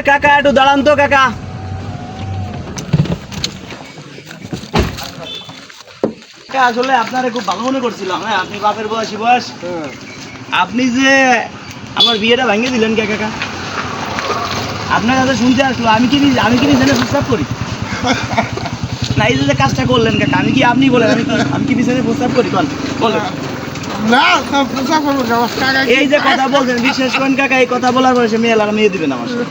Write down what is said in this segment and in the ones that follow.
কাকা একটু দাঁড়ান তো কাকা। আসলে আপনারে খুব ভালো মনে করছিলাম। হ্যাঁ, আপনি বাপের বয়স আপনি যে আমার বিয়েটা ভাঙিয়ে দিলেন কে কাকা? আপনার কাছে শুনতে আসলো আমি কি বিছানে প্রস্তাব করি না? এই যে কাজটা করলেন কাকা, আপনি বলেন আমি কি বিছানে প্রস্তাব করি? বলেন না, এই যে কথা বলছেন বিশেষ করেন কাকা, এই কথা বলার পরে সে মেয়ে দিবেন আমার সাথে।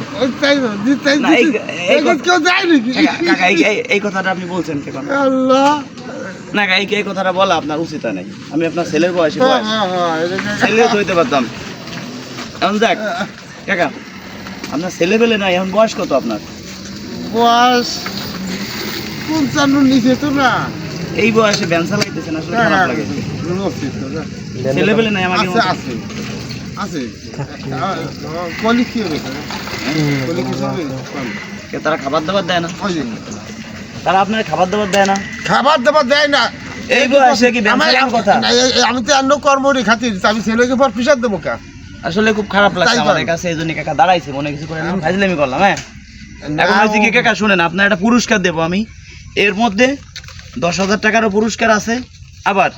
কাকা এই কথাটা আপনি বলছেন কে? না এই কথাটা বলা আপনার উচিত নাই। আমি আপনার ছেলের বয়সী ছেলে হইতে পারতাম। এখন দেখ কাকা, আপনার ছেলে পেলে নাই, এখন বয়স কত আপনার? বয়স 55 নিচে তো না। এই বয়সে ভ্যান চালাইতেছেন, আসলে খারাপ লাগে। ছেলে পেলে নাই আমাকে? আছে কলি কি হবে? তারা খাবার দাবার দেয় না? তারা আপনার খাবার দাবার দেয় না? এই বয়সে কি ভ্যান চালানোর কথা? আমি তো অন্য কর্মরই খাতির, আমি ছেলেকে পর পিসার দেবো কা। আসলে খুব খারাপ লাগছে আমাদের কাছে, এই জন্য কাকা দাঁড়াইছে, মনে কিছু করে ফাজলামি করলাম। হ্যাঁ, এখন হয়েছে কি কাকা শুনেন, আপনার একটা পুরস্কার দেবো আমি। এর মধ্যে 10,000 টাকারও পুরস্কার আছে, আবার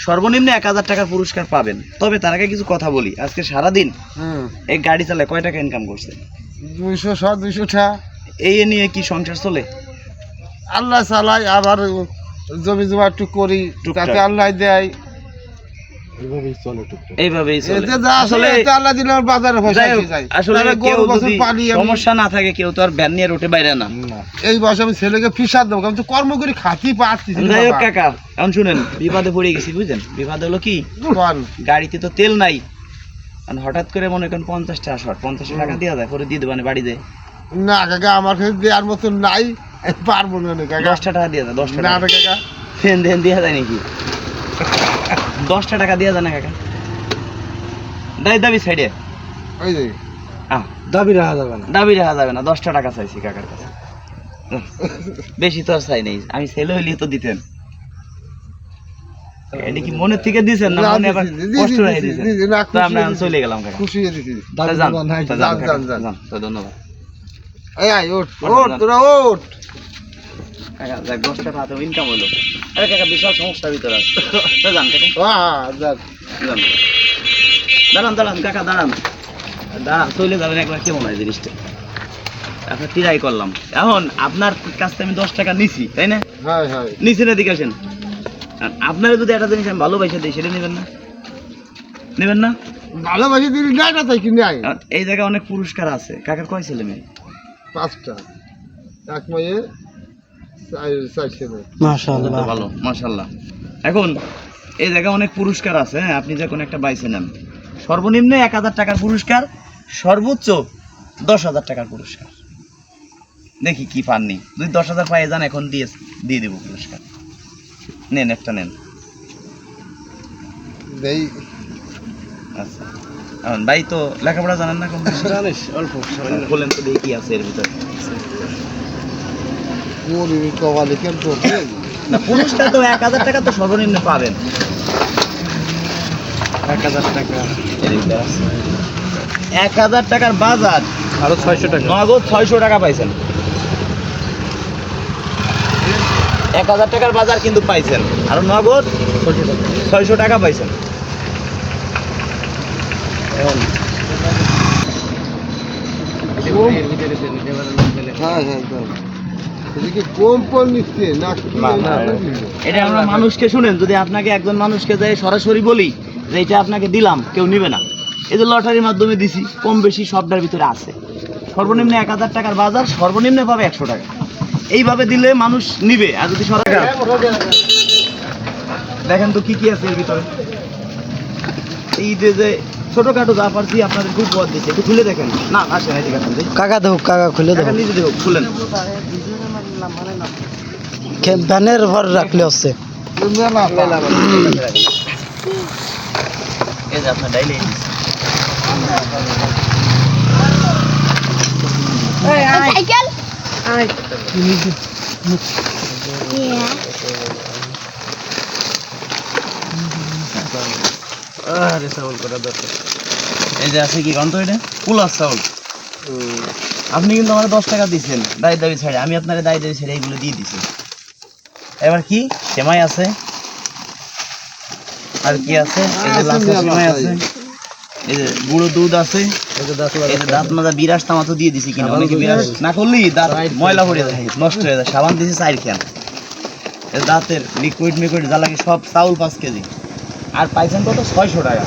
সর্বনিম্ন 1,000 টাকার পুরস্কার পাবেন। তবে তার আগে কিছু কথা বলি। আজকে সারাদিন এই গাড়ি চালায় কয় টাকা ইনকাম করছে? 200 টাকা। এই নিয়ে কি সংসার চলে? আল্লাহ চালাই, আবার জমি জমা একটু করি, তাতে আল্লাহ দেয়, এইভাবেই চলে। আসলে আল্লাহ দিলে বাজারে আসলে সমস্যা না থাকে কেউ তো আর ভ্যান নিয়ে রোটে বাইরে না। এই বয়সে আমি ছেলেকে ফিসার দেবো, আমি তো কর্ম করি খাতি পাচ্ছি। যাই হোক কাকা, এখন শুনেন, বিপদে পড়ে গেছি বুঝলেন। বিপদ হলো কি, গাড়িতে তো তেল নাই। হঠাৎ করে মনে করেন 50 টাকা শর্ট, 50 টাকা দিয়ে যায়, পরে দিয়ে দেবেন বাড়িতে। না কাকা, আমার কাছে দেওয়ার মতো নাই, পারবো না কাকা। 10 টাকা দিয়ে যায়? 10 টাকা না কাকা, ফেন দেওয়া যায় নাকি? 10 টাকা দেওয়া যায় না কাকা? দাবি সাইডে ওই যে দাবি রাখা যাবে না। 10 টাকা চাইছি কাকার কাছে, বেশি তো আর চাই নেই। আমি ছেলে হইলে তো দিতেন। এটা কি মনের থেকে দিয়েছেন না মনে আবার কষ্ট হয়ে দিয়েছেন? তো আমরা চলে গেলাম কাকা, খুশি হয়ে দিছি। ধন্যবাদ। এই ওঠ তোরা ওঠ কাকা, দেখ 10 টাকা হাতে ইনকাম হলো। আরে কাকা, বিশাল সমস্যার ভিতরে আছে। যান কাকা, দাঁড়ান কাকা, দাঁড়ান চলে যাবেন একবার। কেমন হয় জিনিসটা? আপনার টিরাই করলাম। এখন আপনার কাছ থেকে আমি 10 টাকা নিছি, তাই না? নিছি না? দিকে আসেন। আপনারা যদি একটা জিনিস আমি ভালোবাসা দিই, সেটা নেবেন না? ভালোবাসি দিদি নাই না, তাই কি নাই? এই জায়গায় অনেক পুরস্কার আছে। কাকার কয় ছেলে মেয়ে? 5টা, এক মেয়ে, 4 ছেলে। মাশাআল্লাহ, ভালো, মাশাআল্লাহ। এখন এই জায়গায় অনেক পুরস্কার আছে। হ্যাঁ, আপনি যে কোনো একটা বাইছে নেন। সর্বনিম্ন 1,000 টাকার পুরস্কার, সর্বোচ্চ 10,000 টাকার পুরস্কার। দেখি কি পাননি। যদি 10,000 পাই যান, এখন দিয়ে দেবো পুরস্কার। নেন, একটা নেন। আচ্ছা, এখন ভাই তো লেখাপড়া জানেন না? জানিস অল্প। বলেন তো দেখি কি আছে এর ভিতরে। না, পুরস্কার তো 1,000 টাকা তো সর্বনিম্ন পাবেন। 1,000 টাকা 1,000 টাকার বাজার, আরো 600 টাকা নগদ 600 টাকা পাইছেন। 1,000 টাকার বাজার কিন্তু পাইছেন, আর নগদ 600 টাকা পাইছেন। এটা আমরা মানুষকে শুনেন, যদি আপনাকে একজন মানুষকে যাই সরাসরি বলি যে এটা আপনাকে দিলাম, কেউ নিবে না। এই যে লটারির মাধ্যমে দিছি, কম বেশি সবটার ভিতরে আছে। সর্বনিম্ন 1,000 টাকার বাজার, সর্বনিম্ন পাবে 100 টাকা। এইভাবে দিলে মানুষ নিবে। আর যদি সরকার দেখেন তো কি আছে এর ভিতরে। এই যে ছোটখাটো যা পারছি আপনাদের খুব উপহার দিচ্ছে, একটু খুলে দেখেন না। আসেন এদিকে আসেন, কাকা দেখ, কাকা খুলে দেখ, নিজে দেখো, খুলেন। ভ্যানের ভর রাখলে হচ্ছে। এই যে আপনার ডাইলি এই যে আছে কি গন্ধ, এটা পোলার চাউল। আপনি কিন্তু আমার 10 টাকা দিয়েছেন দায় দাবি ছেড়ে, আমি আপনার দায় দাবি ছেড়ে এইগুলো দিয়ে দিছি। এবার কি সেমাই আছে আর কি আছে, এই যে লাচ্ছা সেমাই আছে, এই যে গুঁড়ো দুধ আছে, এই যে দাঁত মাজা বিরাস তামাতো দিয়ে দিছি কিনা, অনেকে বিরাস না করলেই দাঁত ময়লা পড়ে যায়, নষ্ট হয়ে যায়। সাবান দিয়েছি 4 ক্যান, এই দাঁতের লিকুইড মিকুইড যা লাগে সব, চাউল 5 কেজি, আর পাইছেন কত 600 টাকা।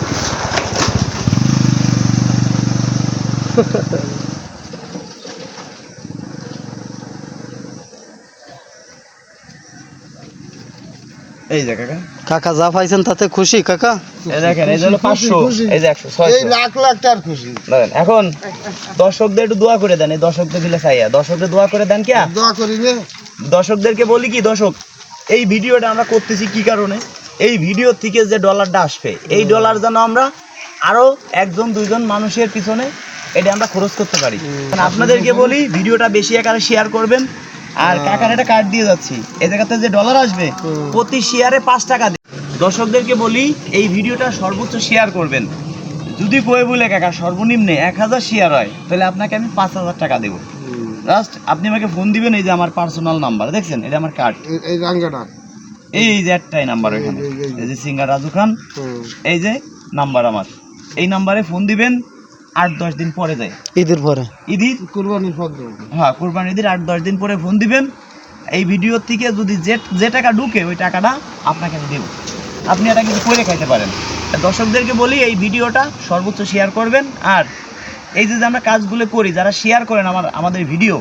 এই যে কাকা, কাকা যা পাইছেন তাতে খুশি কাকা? এই দেখেন, এই যে হলো 500, এই যে 100, এই 600। লাখ লাখ টাকার খুশি। দেখেন এখন দর্শকদের একটু দোয়া করে দেন, এই দর্শকদের দিলে চাইয়া দর্শকদের দোয়া করে দেন। কে দোয়া করিলে দর্শকদেরকে বলি কি, দর্শক এই ভিডিওটা আমরা করতেছি কি কারণে, এই ভিডিও থেকে যে ডলারটা আসবে, এই ডলার যেন আমরা আরো 1-2 মানুষের পিছনে এটা আমরা খরচ করতে পারি। আপনাদেরকে বলি ভিডিওটা বেশি আকারে শেয়ার করবেন। আর কাকার এটা কার্ড দিয়ে যাচ্ছি, এই জায়গাতে যে ডলার আসবে প্রতি শেয়ারে 5 টাকা দিন। দর্শকদেরকে বলি এই ভিডিওটা সর্বোচ্চ শেয়ার করবেন। যদি কয়ে বলে কাকা সর্বনিম্নে 1000 শেয়ার হয়, তাহলে আপনাকে আমি 5000 টাকা দেবো। জাস্ট আপনি আমাকে ফোন দিবেন, এই যে আমার পার্সোনাল নাম্বার দেখছেন, এটা আমার কার্ড, এই রাঙ্গাটা এই যে একটাই নাম্বার ওইখানে, এই যে সিঙ্গার রাজু খান, এই যে নাম্বার আমার, এই নাম্বারে ফোন দিবেন। 8-10 দিন পরে যায় ঈদের পরে, ঈদের, কুরবানির পদ্ম। হ্যাঁ কুরবানি ঈদের 8-10 দিন পরে ফোন দিবেন। এই ভিডিওর থেকে যদি যে টাকা ঢুকে ওই টাকাটা আপনাকে আমি দেবো, আপনি এটা কিছু করে খাইতে পারেন। দর্শকদেরকে বলি এই ভিডিওটা সর্বোচ্চ শেয়ার করবেন। আর এই যে আমরা কাজগুলো করি, যারা শেয়ার করেন আমাদের ভিডিও,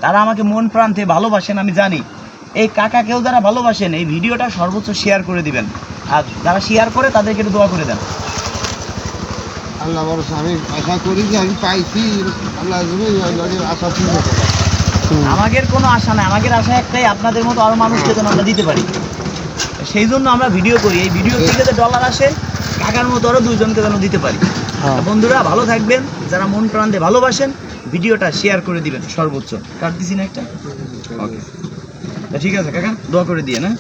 তারা আমাকে মন প্রাণ থেকে ভালোবাসেন, আমি জানি। এই কাকাকেও যারা ভালোবাসেন এই ভিডিওটা সর্বোচ্চ শেয়ার করে দিবেন। আর যারা শেয়ার করে তাদেরকে একটু দোয়া করে দেন। আল্লাহ ভরসা, আমি আশা করি যে আমি পাইছি, আল্লাহ আশা পূর্ণ করে। আমাদের কোনো আশা নাই, আমাদের আশা একটাই, আপনাদের মতো আরো মানুষকে যেন আমরা দিতে পারি। সেই জন্য আমরা ভিডিও করি, এই ভিডিও থেকে যে ডলার আসে কাকার মতো আরো 2 জনকে যেন দিতে পারি। হ্যাঁ। বন্ধুরা ভালো থাকবেন, যারা মন প্রাণ দিয়ে ভালোবাসেন ভিডিওটা শেয়ার করে দিবেন সর্বোচ্চ। কাট দিছি না একটা, ওকে ঠিক আছে কাকা, দোয়া করে দিয়ে না।